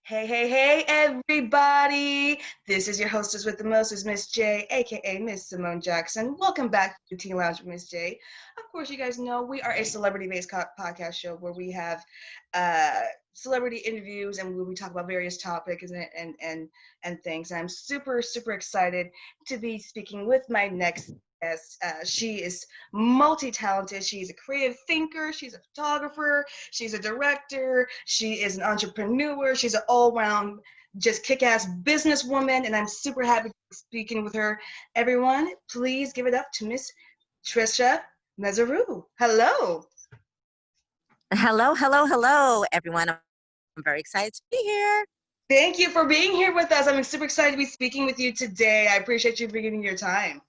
Hey, hey, hey, everybody. This is your hostess with the mostest, Miss J, aka Miss Simone Jackson. Welcome back to Teen Lounge with Miss J. Of course, you guys know we are a celebrity-based podcast show where we have uh, celebrity interviews and where we talk about various topics and things. And I'm super, super excited to be speaking with my next guest. She is multi-talented. She's a creative thinker. She's a photographer. She's a director. She is an entrepreneur. She's an all-round, just kick-ass businesswoman, and I'm super happy to be speaking with her. Everyone, please give it up to Miss Tricia Messeroux. Hello. Hello, hello, hello, everyone. I'm very excited to be here. Thank you for being here with us. I'm super excited to be speaking with you today. I appreciate you bringing your time.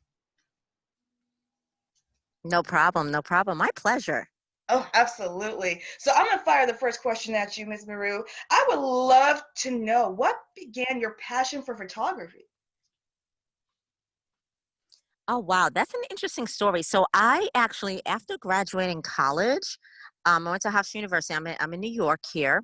No problem, no problem. My pleasure. Oh, absolutely. So I'm going to fire the first question at you, Ms. Maru. I would love to know what began your passion for photography? Oh, wow. That's an interesting story. So I actually, after graduating college, I went to Hofstra University. I'm in New York here.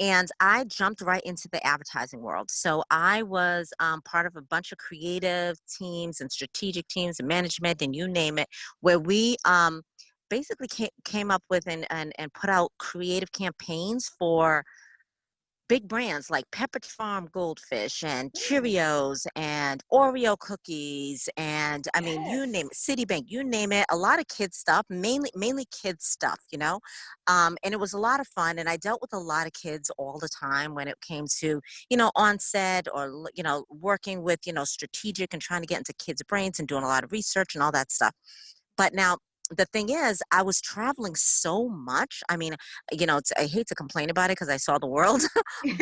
And I jumped right into the advertising world. So I was part of a bunch of creative teams and strategic teams and management and you name it, where we basically came up with and put out creative campaigns for big brands like Pepperidge Farm Goldfish and Cheerios and Oreo cookies and I mean you name Yes. it, Citibank, you name it, a lot of kids stuff, mainly kids stuff, and it was a lot of fun. And I dealt with a lot of kids all the time when it came to on set or working with strategic and trying to get into kids' brains and doing a lot of research and all that stuff. But now the thing is, I was traveling so much. I mean, I hate to complain about it because I saw the world,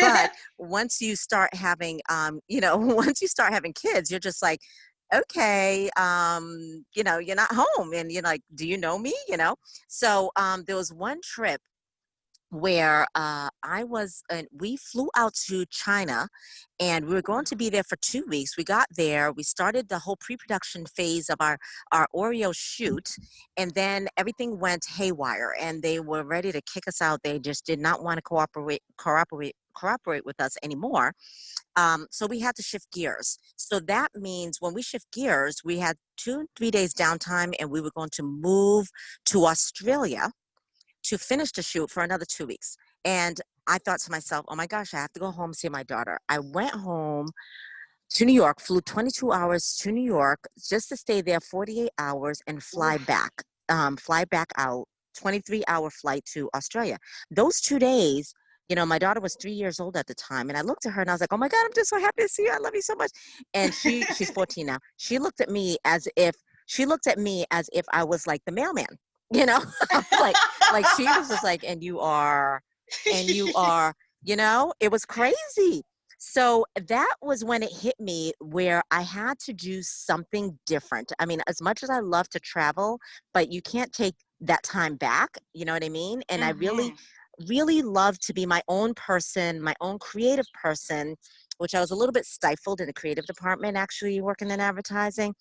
but once you start having, once you start having kids, you're just like, okay, you're not home, and you're like, do you know me? So there was one trip where we flew out to China and we were going to be there for 2 weeks. We got there, we started the whole pre-production phase of our Oreo shoot, and then everything went haywire and they were ready to kick us out. They just did not want to cooperate with us anymore. So we had to shift gears. So that means when we shift gears, we had 2-3 days downtime and we were going to move to Australia to finish the shoot for another 2 weeks. And I thought to myself, oh my gosh, I have to go home and see my daughter. I went home to New York, flew 22 hours to New York just to stay there 48 hours and Oof. fly back out, 23-hour flight to Australia. Those 2 days, my daughter was 3 years old at the time. And I looked at her and I was like, oh my God, I'm just so happy to see you. I love you so much. And she's 14 now. She looked at me as if I was like the mailman, you know, like she was just like, and you are, it was crazy. So that was when it hit me where I had to do something different. I mean, as much as I love to travel, but you can't take that time back, you know what I mean? And I really, Hmm. really love to be my own person, my own creative person, which I was a little bit stifled in the creative department actually working in advertising.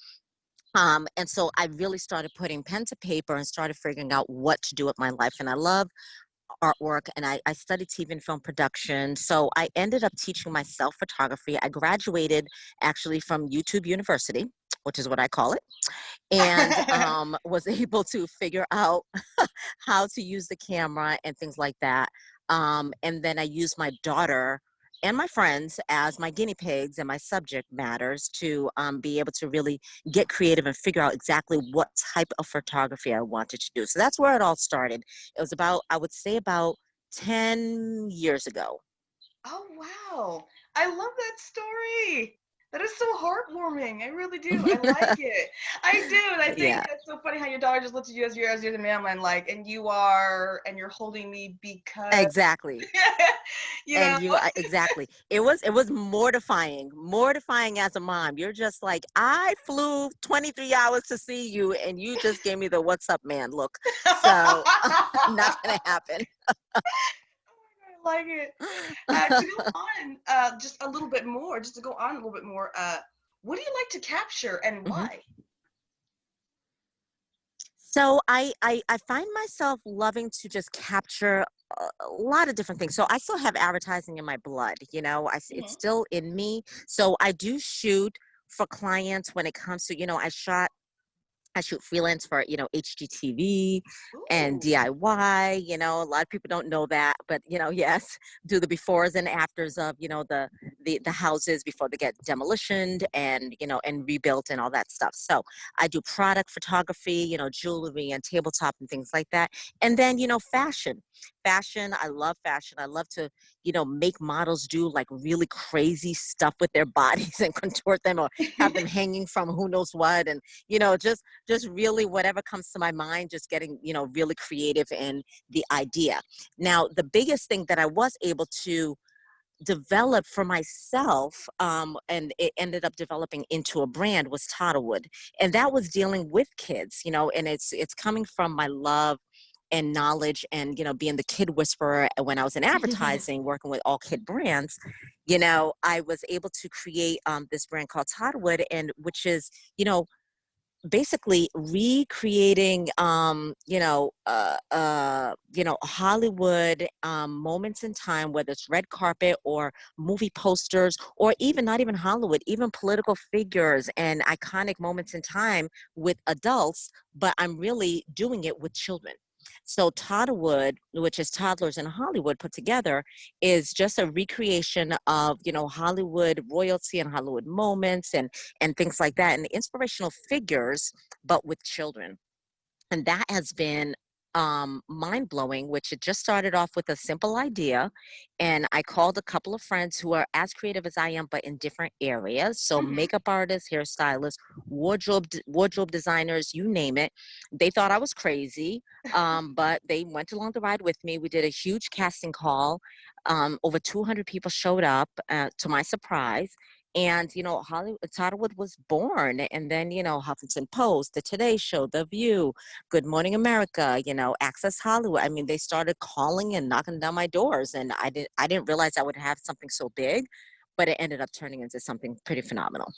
And so I really started putting pen to paper and started figuring out what to do with my life. And I love artwork and I studied TV and film production. So I ended up teaching myself photography. I graduated actually from YouTube University, which is what I call it, and was able to figure out how to use the camera and things like that. And then I used my daughter and my friends as my guinea pigs and my subject matters to be able to really get creative and figure out exactly what type of photography I wanted to do. So that's where it all started. It was about, I would say, about 10 years ago. Oh, wow. I love that story. That is so heartwarming. I really do. I like it. I do. And I think Yeah, that's so funny how your daughter just looks at you as you're the mailman, like, and you are, and you're holding me because, exactly. you know, And exactly, it was mortifying as a mom. You're just like, I flew 23 hours to see you and you just gave me the what's up man look. So not gonna happen. I like it. To go on, just to go on a little bit more, what do you like to capture and Mhm. why? So I find myself loving to just capture a lot of different things. So I still have advertising in my blood, it's Mhm. still in me. So I do shoot for clients when it comes to, I shoot freelance for, HGTV and Ooh. DIY. A lot of people don't know that, but yes, do the befores and afters of, the houses before they get demolitioned and, and rebuilt and all that stuff. So I do product photography, jewelry and tabletop and things like that. And then, fashion. Fashion, I love fashion. I love to, make models do like really crazy stuff with their bodies and contort them or have them hanging from who knows what. And, just really whatever comes to my mind, just getting, really creative in the idea. Now, the biggest thing that I was able to develop for myself, and it ended up developing into a brand, was Toddlewood. And that was dealing with kids, and it's coming from my love and knowledge and, being the kid whisperer when I was in advertising, working with all kid brands. I was able to create this brand called Toddlewood, and which is, basically recreating Hollywood moments in time, whether it's red carpet or movie posters, or even not even Hollywood, even political figures and iconic moments in time with adults, but I'm really doing it with children. So Toddlewood, which is toddlers in Hollywood put together, is just a recreation of, Hollywood royalty and Hollywood moments and things like that, and inspirational figures, but with children. And that has been mind blowing, which it just started off with a simple idea. And I called a couple of friends who are as creative as I am, but in different areas. So Mhm. makeup artists, hairstylists, wardrobe designers, you name it. They thought I was crazy, but they went along the ride with me. We did a huge casting call. Over 200 people showed up, to my surprise. And Hollywood Toddlewood was born, and then Huffington Post, the Today Show, The View, Good Morning America, Access Hollywood. I mean, they started calling and knocking down my doors, and I didn't realize I would have something so big, but it ended up turning into something pretty phenomenal.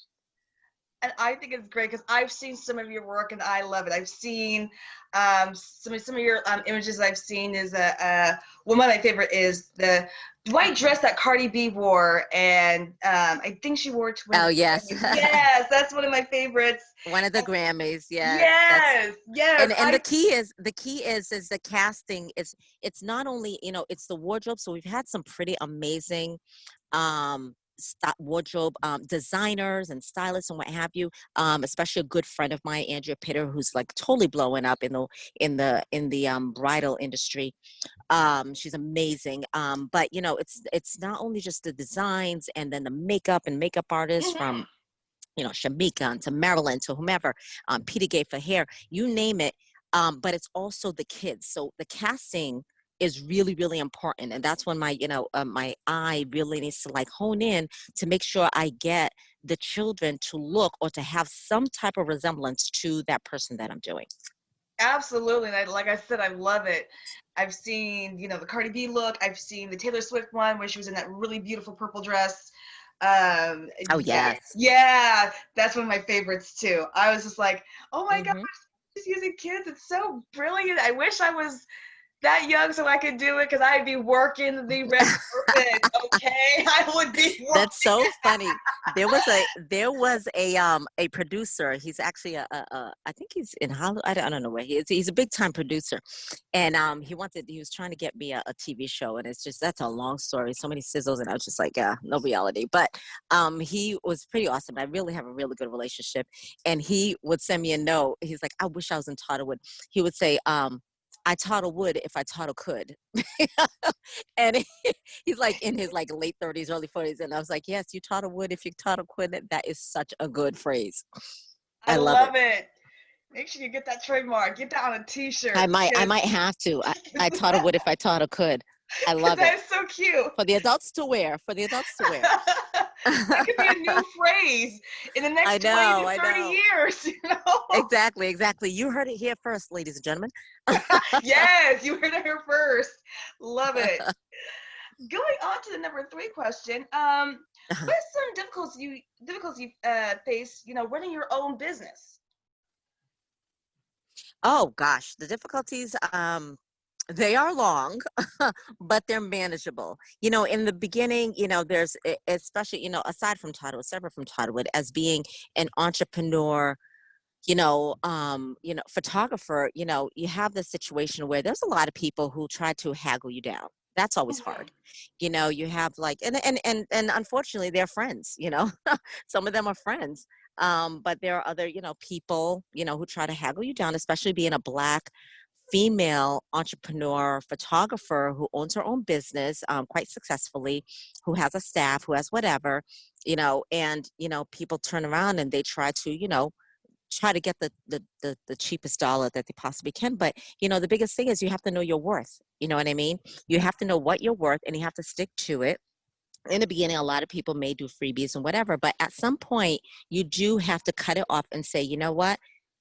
And I think it's great because I've seen some of your work and I love it. I've seen some of your images. I've seen is one of my favorite is the white dress that Cardi B wore, and I think she wore it to win Oh the yes, Grammys. Yes, that's one of my favorites. one of the Grammys. Yes, that's Yes, yes, and the key is the casting is, it's not only, it's the wardrobe. So we've had some pretty amazing wardrobe designers and stylists and what have you, especially a good friend of mine, Andrea Pitter, who's like totally blowing up in the bridal industry. She's amazing. But it's not only just the designs and then the makeup and makeup artists hmm from Shamika and to Marilyn to whomever, Peter Gay for hair, you name it. But it's also the kids. So the casting is really, really important. And that's when my eye really needs to like hone in to make sure I get the children to look or to have some type of resemblance to that person that I'm doing. absolutely. And like I said, I love it. I've seen the Cardi B look. I've seen the Taylor Swift one where she was in that really beautiful purple dress. Oh, Yeah, yes. yeah, that's one of my favorites too. I was just like, oh my gosh, Hmm. just using kids. It's so brilliant. I wish I was that young so I could do it because I'd be working the red carpet. Okay, I would be That's working. so funny. There was a producer. He's actually I think he's in Hollywood. I don't know where he is. He's a big time producer, and he was trying to get me a TV show, and it's just that's a long story, so many sizzles, and I was just like, yeah, no reality. But he was pretty awesome. I really have a really good relationship, and he would send me a note. He's like, I wish I was in Toddlewood. He would say, I Toddle would if I Toddle could. And he's like in his like late 30s, early 40s. And I was like, yes, you taught a wood if you taught a quit. That is such a good phrase. I I love love it. it. Make sure you get that trademark. Get that on a I T-shirt might I because might have to. I taught a wood if I taught a could. I love it. that is so cute. For the adults to wear. For the adults to wear. That could be a new phrase in the I next 20 know, to I 30 know. years, Exactly, exactly. You heard it here first, ladies and gentlemen. Yes, you heard it here first. Love it. Going on to the number three question. What are some difficulties you face, running your own business? Oh gosh, the difficulties. They are long, but they're manageable. In the beginning, there's especially, aside from Toddwood, separate from Toddwood, as being an entrepreneur, photographer, you have this situation where there's a lot of people who try to haggle you down. That's always Mhm. hard. You have like, and unfortunately they're friends, some of them are friends. But there are other, people, who try to haggle you down, especially being a Black female entrepreneur photographer who owns her own business, quite successfully, who has a staff, who has whatever, and people turn around and they try to, try to get the cheapest dollar that they possibly can. But the biggest thing is you have to know your worth. You know what I mean? You have to know what you're worth and you have to stick to it. In the beginning, a lot of people may do freebies and whatever, but at some point you do have to cut it off and say, you know what,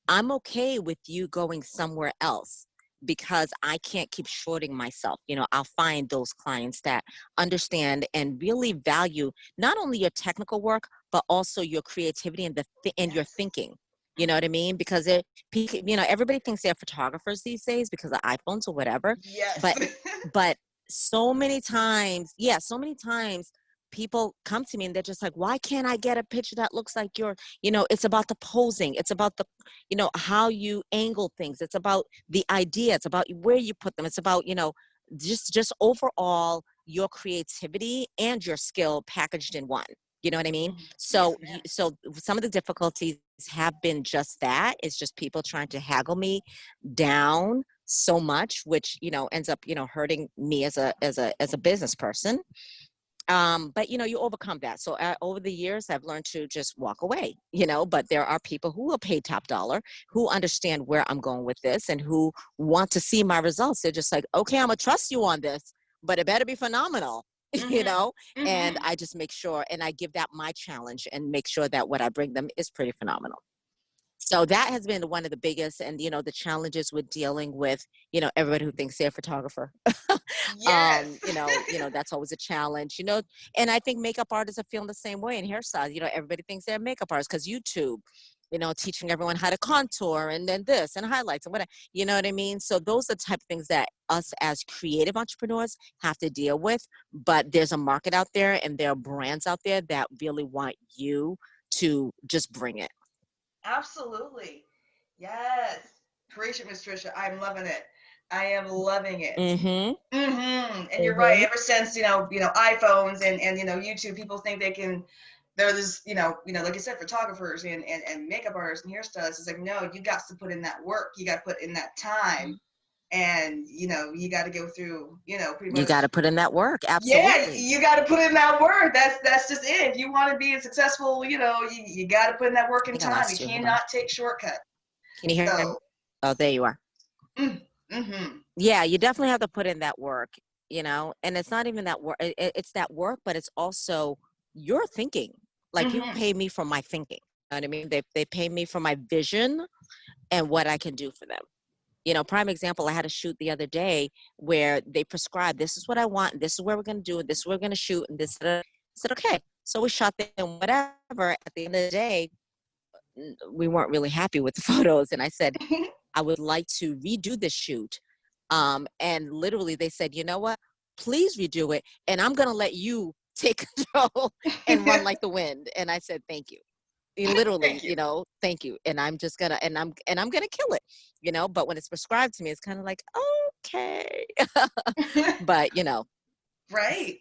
I'm okay with you going somewhere else because I can't keep shorting myself. I'll find those clients that understand and really value not only your technical work but also your creativity and and your Yes. thinking. You know what I mean? Because everybody thinks they're photographers these days because of iPhones or whatever. Yes. But but so many times, yeah, so many times people come to me and they're just like, why can't I get a picture that looks like your, it's about the posing. It's about the, how you angle things. It's about the idea. It's about where you put them. It's about, just overall your creativity and your skill packaged in one. You know what I mean? Mhm. Yes, So, ma'am. so some of the difficulties have been just that. It's just people trying to haggle me down so much, which ends up hurting me as a business person. But you overcome that. So over the years I've learned to just walk away. But there are people who will pay top dollar, who understand where I'm going with this and who want to see my results. They're just like, okay, I'm gonna trust you on this, but it better be phenomenal. you Mhm. know and Mhm. I just make sure and I give that my challenge and make sure that what I bring them is pretty phenomenal. So that has been one of the biggest, and the challenges with dealing with everybody who thinks they're a photographer. Yes. That's always a challenge. And I think makeup artists are feeling the same way, and hairstyles. Everybody thinks they're makeup artists because YouTube, teaching everyone how to contour and then this and highlights and whatever. You know what I mean? So those are the type of things that us as creative entrepreneurs have to deal with. But there's a market out there, and there are brands out there that really want you to just bring it. Absolutely. Yes. Tricia, Miss Tricia, I'm loving it. I am loving it. Mm-hmm. And you're right. Mm-hmm. Ever since iPhones and YouTube, people think they can. There's like you said, photographers and makeup artists and hairstylists. It's like, no, you got to put in that work. You got to put in that time, and you got to go through pretty You got much. to put in that work. Yeah, Absolutely. you got to put in that work. That's just it. If you want to be successful, you got to put in that work I and think I time. You lost you. Hold on. cannot take shortcuts. Can you hear me? So, Oh, there you are. mm-hmm. Yeah, you definitely have to put in that work, and it's not even that work. It's that work, but it's also your thinking. Like people Mm-hmm. pay me for my thinking. You know what I mean? They pay me for my vision and what I can do for them. Prime example, I had a shoot the other day where they prescribed, this is what I want, and this is where we're going to do it, this is where we're going to shoot, and this. I said, okay. So we shot them and whatever. At the end of the day, we weren't really happy with the photos. And I said, I would like to redo this shoot. And literally they said, you know what? Please redo it. And I'm going to let you take control and run like the wind. And I said, thank you. Literally, Thank you. thank you. And I'm just gonna, and I'm gonna kill it, but when it's prescribed to me, it's kind of like, okay. But Right.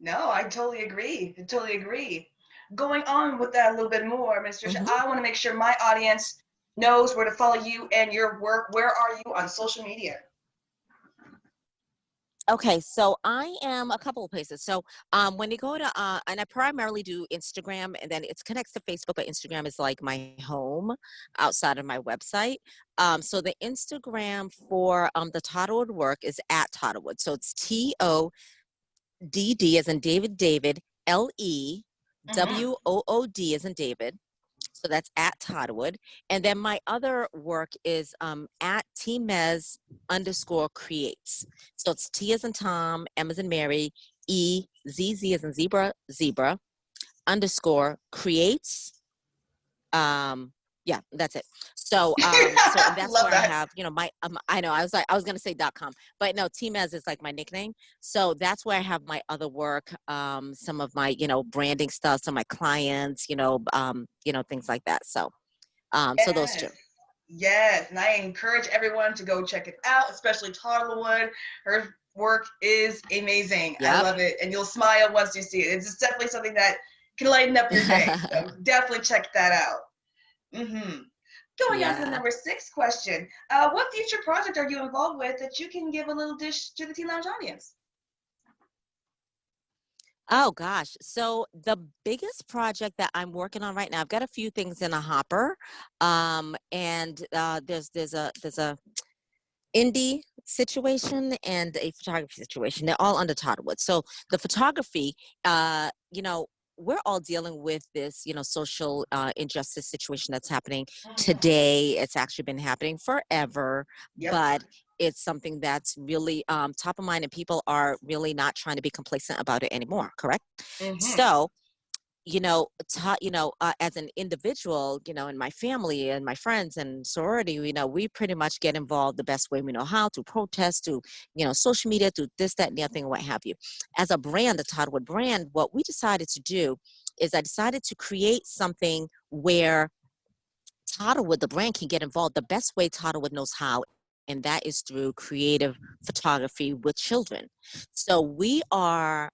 No, I totally agree. I totally agree. Going on with that a little bit more, Miss Tricia, Mhm. I want to make sure my audience knows where to follow you and your work. Where are you on social media? Okay, so I am a couple of places. So when you go to and I primarily do Instagram, and then it connects to Facebook, but Instagram is like my home outside of my website. So the Instagram for the Toddwood work is at Toddwood. So it's TODD as in David, Mm-hmm. LEWOOD as in David. So that's at Toddwood. And then my other work is at Tmez_creates. So it's T as in Tom, M as in Mary, EZZ as in zebra, underscore creates. Um, yeah, that's it. So and that's Love where I that. have, my I know I was gonna say .com, but no, Teamez is like my nickname. So that's where I have my other work, some of my, branding stuff, some of my clients, things like that. So those two. Yes. Yes. And I encourage everyone to go check it out, especially Tarlewood. Her work is amazing. I Yep. love it. And you'll smile once you see it. It's just definitely something that can lighten up your day. So definitely check that out. Mm-hmm. Going on to the Yeah. number 6 question. What future project are you involved with that you can give a little dish to the Teen Lounge audience? Oh gosh. So the biggest project that I'm working on right now, I've got a few things in a hopper. And there's a indie situation and a photography situation. They're all under Todwood. So the photography, we're all dealing with this, social injustice situation that's happening Mhm. today. It's actually been happening forever, Yep. but it's something that's really top of mind, and people are really not trying to be complacent about it anymore. Correct? Mm-hmm. So as an individual, in my family and my friends and sorority, we pretty much get involved the best way we know how, to protest, to, social media, to this, that, and the other thing, what have you. As a brand, the Toddwood brand, what we decided to do is I decided to create something where Toddlewood, the brand, can get involved the best way Toddlewood knows how, and that is through creative photography with children. So we are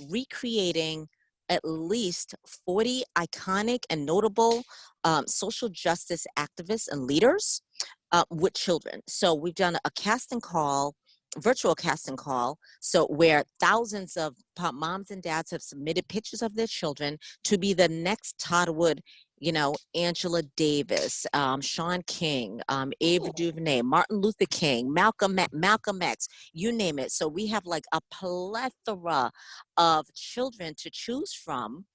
recreating at least 40 iconic and notable social justice activists and leaders with children. So we've done a casting call, virtual casting call, so where thousands of moms and dads have submitted pictures of their children to be the next Toddwood, Angela Davis, Sean King, Ava Ooh. DuVernay, Martin Luther King, Malcolm X, you name it. So we have like a plethora of children to choose from,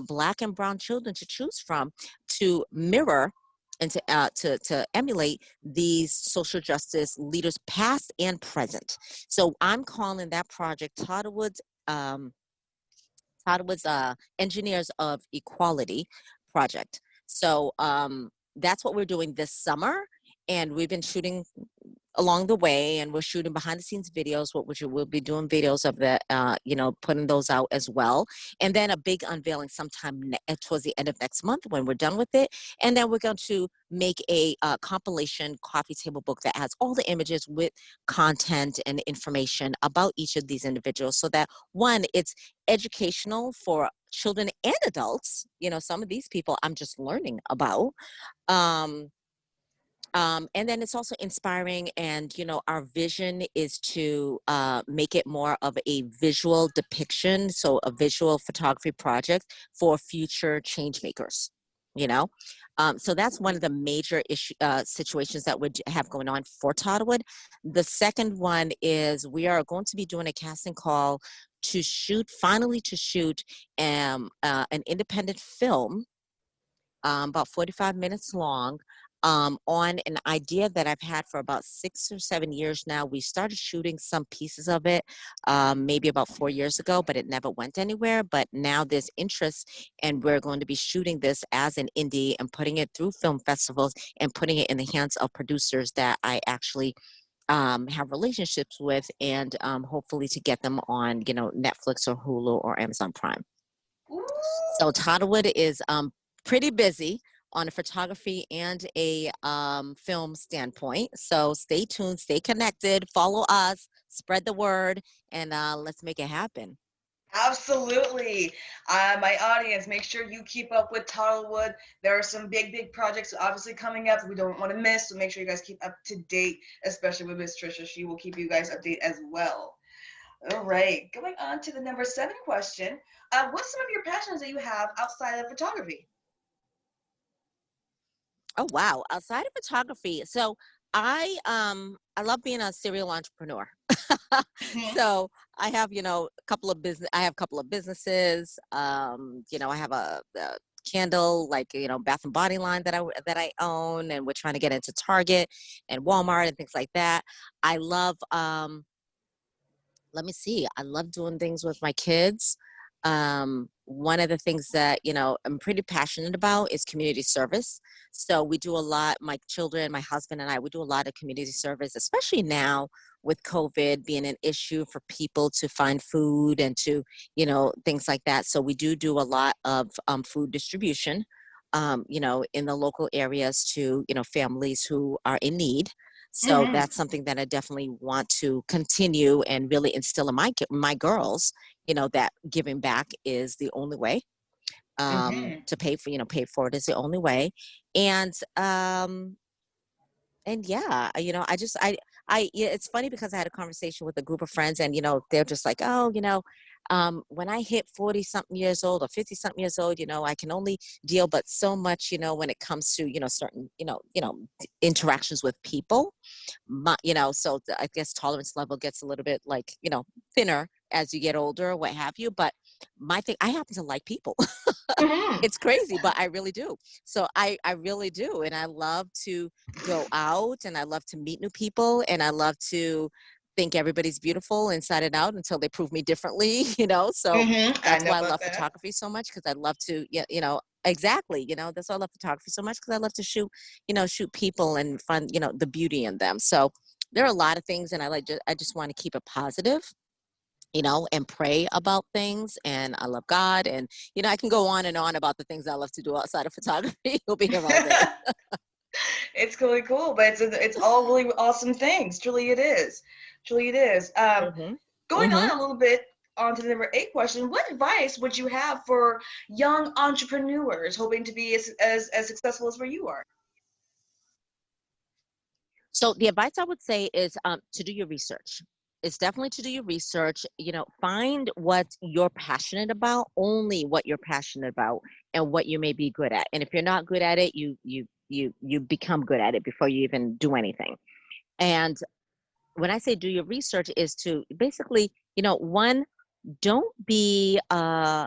Black and brown children to choose from, to mirror and to emulate these social justice leaders, past and present. So I'm calling that project um, Toddwood's Engineers of Equality project. So that's what we're doing this summer, and we've been shooting along the way, and we're shooting behind the scenes videos, which we'll be doing videos of the putting those out as well, and then a big unveiling sometime towards the end of next month when we're done with it. And then we're going to make a compilation coffee table book that has all the images with content and information about each of these individuals, so that, one, it's educational for children and adults. Some of these people I'm just learning about. um, and then it's also inspiring, and our vision is to make it more of a visual depiction, so a visual photography project for future change makers. You know, so that's one of the major situations that we have going on for Toddwood. The second one is we are going to be doing a casting call finally to shoot an independent film, about 45 minutes long, on an idea that I've had for about 6 or 7 years now. We started shooting some pieces of it maybe about 4 years ago, but it never went anywhere. But now there's interest, and we're going to be shooting this as an indie and putting it through film festivals and putting it in the hands of producers that I actually have relationships with, and hopefully to get them on, Netflix or Hulu or Amazon Prime. So Ooh. Todderwood is pretty busy on a photography and a film standpoint. So stay tuned, stay connected, follow us, spread the word, and let's make it happen. Absolutely. My audience, make sure you keep up with Tarlewood. There are some big projects obviously coming up that we don't want to miss. So make sure you guys keep up to date, especially with Miss Tricia. She will keep you guys updated as well. All right. Going on to the number 7 question. What's some of your passions that you have outside of photography? Oh wow! Outside of photography, so I love being a serial entrepreneur. Mhm. So I have, a couple of business. I have a couple of businesses. I have a candle, like, bath and body line that I own, and we're trying to get into Target and Walmart and things like that. I love let me see. I love doing things with my kids. one of the things that, I'm pretty passionate about is community service. So we do a lot, my children, my husband and I, we do a lot of community service, especially now with COVID being an issue for people to find food and to, things like that. So we do a lot of food distribution, in the local areas to, families who are in need. So Mm-hmm. that's something that I definitely want to continue and really instill in my girls, that giving back is the only way, Mm-hmm. to pay for it is the only way. And yeah, yeah, it's funny because I had a conversation with a group of friends, and they're just like, oh, when I hit 40 something years old or 50 something years old, I can only deal but so much, when it comes to, certain, interactions with people. So I guess tolerance level gets a little bit like, thinner as you get older, or what have you. But my thing, I happen to like people. Mm-hmm. It's crazy, but I really do. So I really do. And I love to go out, and I love to meet new people, and I love to think everybody's beautiful inside and out until they prove me differently, So Mm-hmm. I that's know why I about love that. photography so much, because I love to, yeah, exactly, that's why I love photography so much, because I love to shoot, shoot people and find, the beauty in them. So there are a lot of things, and I just want to keep it positive, and pray about things. And I love God. And, I can go on and on about the things I love to do outside of photography. We'll be here all day. It's really cool, but it's all really awesome things. Truly, it is. Truly, it is. Hmm. Going Hmm. on a little bit on to the number 8 question. What advice would you have for young entrepreneurs hoping to be as successful as where you are? So the advice I would say is, to do your research. It's definitely to do your research. Find what you're passionate about, only what you're passionate about, and what you may be good at. And if you're not good at it, you become good at it before you even do anything. And when I say do your research, is to basically, one, don't be an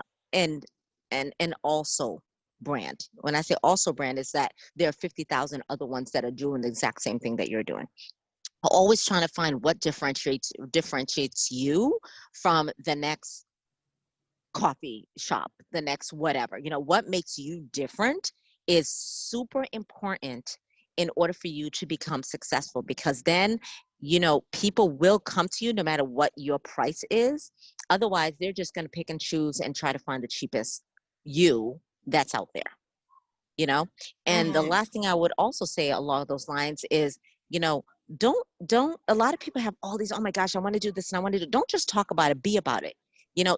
also brand. When I say also brand, is that there are 50,000 other ones that are doing the exact same thing that you're doing. Always trying to find what differentiates you from the next coffee shop, the next whatever. What makes you different is super important in order for you to become successful, because then, people will come to you no matter what your price is. Otherwise, they're just going to pick and choose and try to find the cheapest you that's out there, you know? And the Mm-hmm. last thing I would also say along those lines is, you know, don't a lot of people have all these, oh my gosh, I want to do this and I want to do, don't just talk about it, be about it.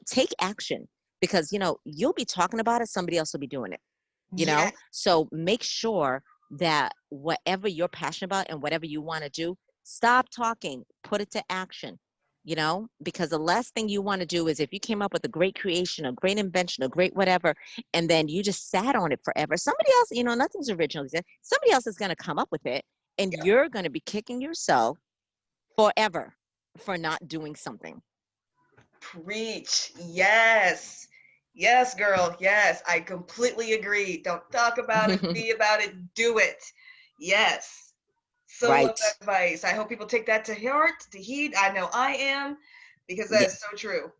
Take action, because you'll be talking about it, somebody else will be doing it, Yes. so make sure that whatever you're passionate about and whatever you want to do, stop talking, put it to action, because the last thing you want to do is, if you came up with a great creation, a great invention, a great whatever, and then you just sat on it forever, somebody else, nothing's original, somebody else is going to come up with it, and Yep. you're going to be kicking yourself forever for not doing something. Preach. Yes. Yes, girl. Yes. I completely agree. Don't talk about it, be about it, do it. Yes. So love that Right. advice. I hope people take that to heart, to heed. I know I am, because that Yeah, is so true.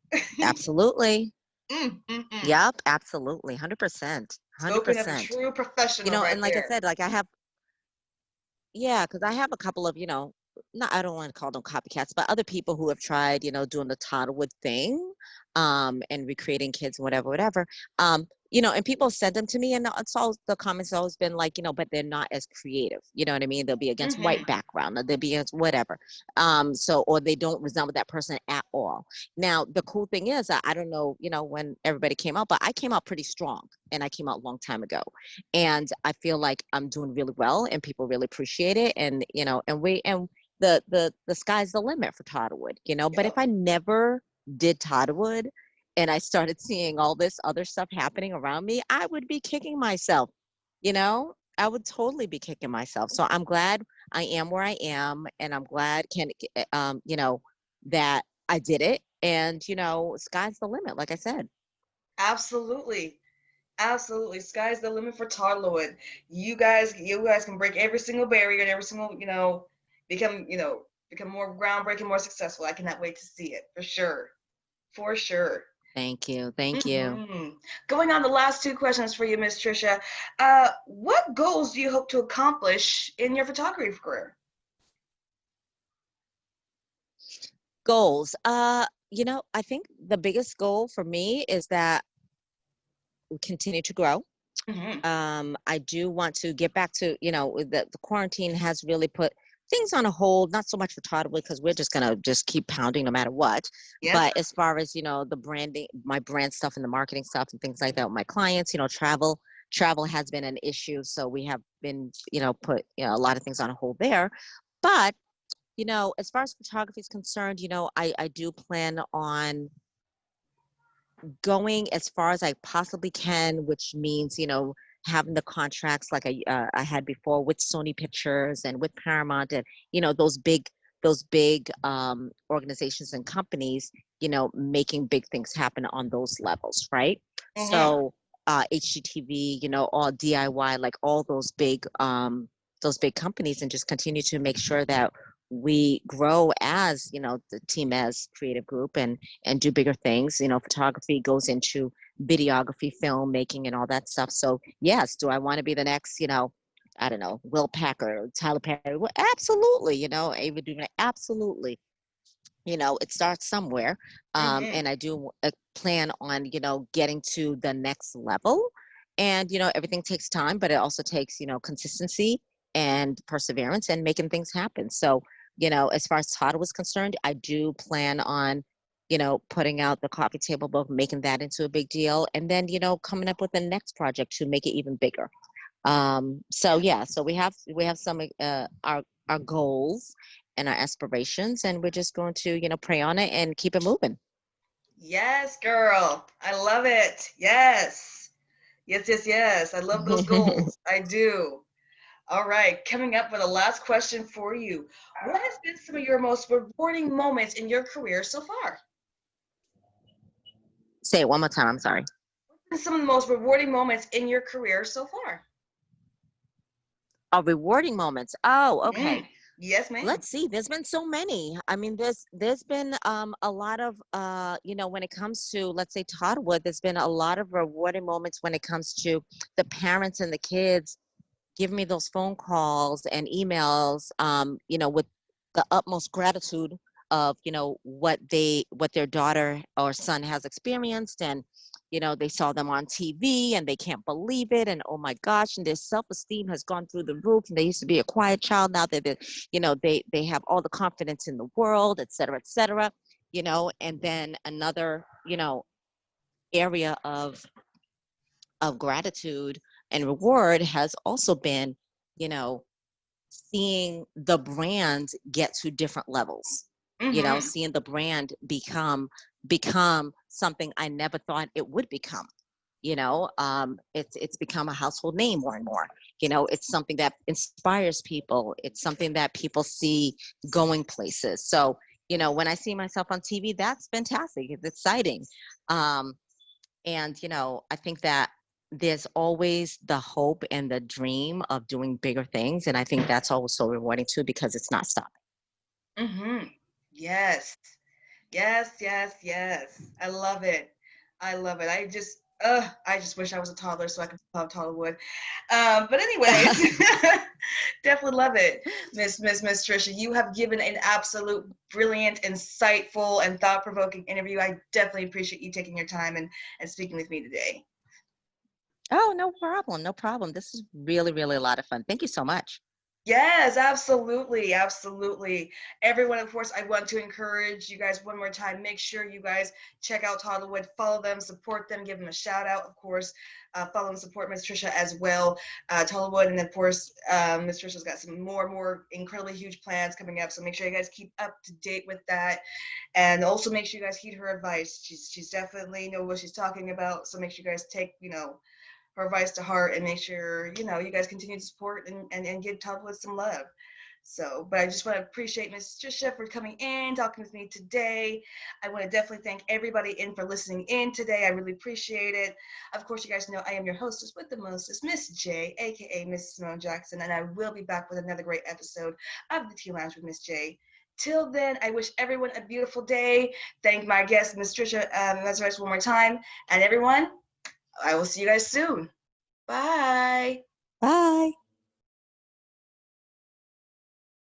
absolutely. Mm, mm, mm. Yep, absolutely. 100%. Spoken of a 100%. true professional right And like I there. said, like I have, yeah, because I have a couple of, not, I don't want to call them copycats, but other people who have tried, doing the Toddlerwood thing, and recreating kids, whatever, whatever. And people send them to me, and it's all the comments have always been like, but they're not as creative. You know what I mean? They'll be against Mm-hmm. white background, or they'll be against whatever. Or they don't resemble that person at all. Now, the cool thing is, I don't know, when everybody came out, but I came out pretty strong, and I came out a long time ago, and I feel like I'm doing really well, and people really appreciate it, and the sky's the limit for Toddlerwood, but if Yep. I never did Toddlerwood and I started seeing all this other stuff happening around me, I would be kicking myself, I would totally be kicking myself. So I'm glad I am where I am, and I'm glad that I did it, and sky's the limit, like I said. Absolutely. Absolutely. Sky's the limit for Tarloid. You guys can break every single barrier and every single, become, become more groundbreaking, more successful. I cannot wait to see it for sure. For sure. Thank you. Thank you. Hmm. Going on the last two questions for you, Miss Tricia. What goals do you hope to accomplish in your photography career? Goals. I think the biggest goal for me is that we continue to grow. Hmm. I do want to get back to, the quarantine has really put things on a hold, not so much for Toddler because we're just gonna just keep pounding no matter what. Yes. But as far as, the branding, my brand stuff and the marketing stuff and things like that with my clients, travel has been an issue. So we have been, put, a lot of things on hold there. But, as far as photography is concerned, I do plan on going as far as I possibly can, which means, having the contracts like I had before with Sony Pictures and with Paramount and, those big organizations and companies, making big things happen on those levels, right? Hmm. So HGTV, all DIY, like all those big companies, and just continue to make sure that we grow as, the team as creative group and do bigger things. Photography goes into videography, filmmaking, and all that stuff. So yes, do I want to be the next, I don't know, Will Packer, Tyler Perry? Well, absolutely. Ava DuVernay, absolutely. It starts somewhere, Hmm. and I do plan on, getting to the next level. And everything takes time, but it also takes, consistency and perseverance and making things happen. So, as far as Todd was concerned, I do plan on, putting out the coffee table book, making that into a big deal, and then, coming up with the next project to make it even bigger. So yeah, so we have some our goals and our aspirations, and we're just going to, pray on it and keep it moving. Yes, girl. I love it. Yes. Yes, yes, yes. I love those goals. I do. All right. Coming up with a last question for you. What has been some of your most rewarding moments in your career so far? Say it one more time. I'm sorry. Some of the most rewarding moments in your career so far? Oh, rewarding moments. Oh, okay. Mm. Yes, ma'am. Let's see. There's been so many. I mean, there's been a lot of when it comes to, let's say, Toddwood, there's been a lot of rewarding moments when it comes to the parents and the kids give me those phone calls and emails, with the utmost gratitude of, what their daughter or son has experienced. And, they saw them on TV and they can't believe it. And oh my gosh, and their self-esteem has gone through the roof. And they used to be a quiet child. Now they have all the confidence in the world, et cetera, et cetera. And then another, area of gratitude and reward has also been, you know, seeing the brand get to different levels. Mm-hmm. Seeing the brand become something I never thought it would become. It's become a household name more and more. It's something that inspires people. It's something that people see going places. So, when I see myself on TV, that's fantastic. It's exciting. Um, and, I think that there's always the hope and the dream of doing bigger things. And I think that's always so rewarding too, because it's not stopping. Mm-hmm. Yes. Yes, yes, yes. I love it. I love it. I just wish I was a toddler so I could pop Tollywood. But anyways, definitely love it, Miss Tricia. You have given an absolute brilliant, insightful, and thought-provoking interview. I definitely appreciate you taking your time and speaking with me today. Oh, no problem. No problem. This is really, really a lot of fun. Thank you so much. Yes, absolutely, absolutely. Everyone, of course, I want to encourage you guys one more time. Make sure you guys check out Toddlewood, follow them, support them, give them a shout out, of course. Follow and support Miss Tricia as well, Toddlewood, and of course, Miss Tricia's got some more incredibly huge plans coming up. So make sure you guys keep up to date with that, and also make sure you guys heed her advice. She's definitely know what she's talking about. So make sure you guys take her advice to heart and make sure you guys continue to support and give Toddwood some love. So, but I just want to appreciate Miss Tricia for coming in, talking with me today. I want to definitely thank everybody in for listening in today. I really appreciate it. Of course, you guys know I am your hostess with the mostest, Miss J, aka Miss Simone Jackson, and I will be back with another great episode of the Tea Lounge with Miss J. Till then, I wish everyone a beautiful day. Thank my guest, Ms. Tricia Messeroux, one more time. And everyone, I will see you guys soon. Bye. Bye.